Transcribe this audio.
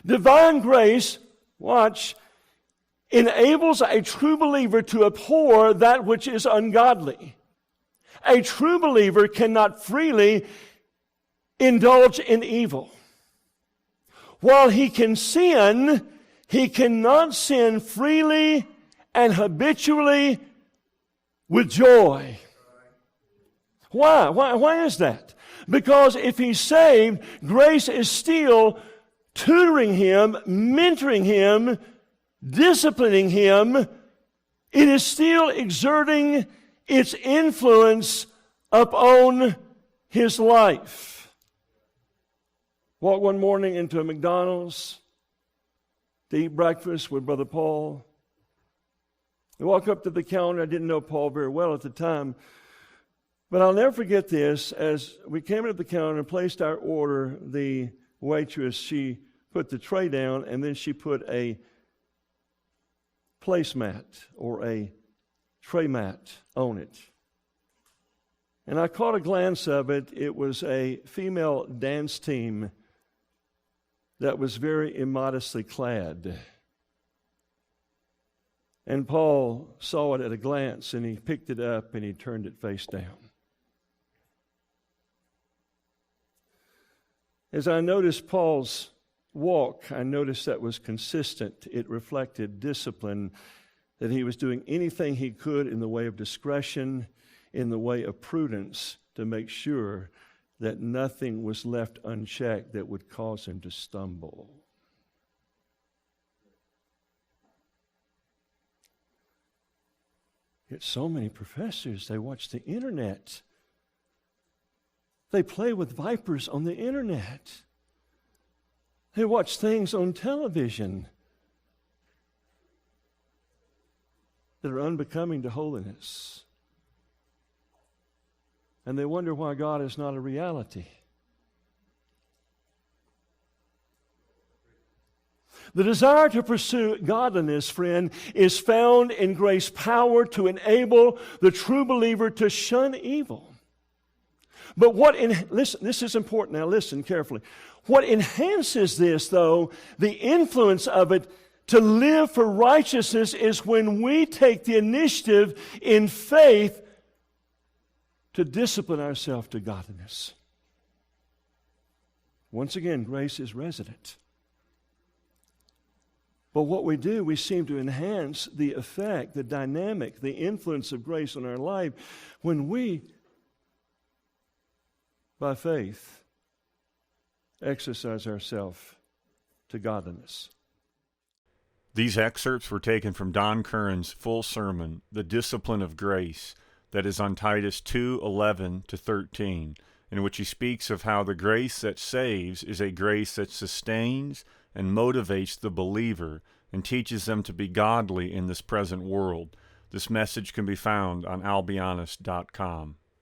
Divine grace, watch, enables a true believer to abhor that which is ungodly. A true believer cannot freely indulge in evil. While he can sin, he cannot sin freely and habitually with joy. Why? Why is that? Because if he's saved, grace is still tutoring him, mentoring him, disciplining him. It is still exerting its influence upon his life. Walked one morning into a McDonald's to eat breakfast with Brother Paul. I walked up to the counter. I didn't know Paul very well at the time. But I'll never forget this. As we came to the counter and placed our order, the waitress, she put the tray down, and then she put a placemat or a tray mat on it. And I caught a glance of it. It was a female dance team that was very immodestly clad. And Paul saw it at a glance, and he picked it up and he turned it face down. As I noticed Paul's walk, I noticed that was consistent. It reflected discipline, that he was doing anything he could in the way of discretion, in the way of prudence, to make sure that nothing was left unchecked that would cause him to stumble. Yet so many professors, they watch the internet. They play with vipers on the internet. They watch things on television that are unbecoming to holiness. And they wonder why God is not a reality. The desire to pursue godliness, friend, is found in grace's power to enable the true believer to shun evil. But listen, this is important now, listen carefully. What enhances this, though, the influence of it to live for righteousness, is when we take the initiative in faith to discipline ourselves to godliness. Once again, grace is resident. But what we do, we seem to enhance the effect, the dynamic, the influence of grace on our life when we, by faith, exercise ourselves to godliness. These excerpts were taken from Don Currin's full sermon, The Discipline of Grace, that is on Titus 2:11-13, in which he speaks of how the grace that saves is a grace that sustains and motivates the believer and teaches them to be godly in this present world. This message can be found on albianus.com.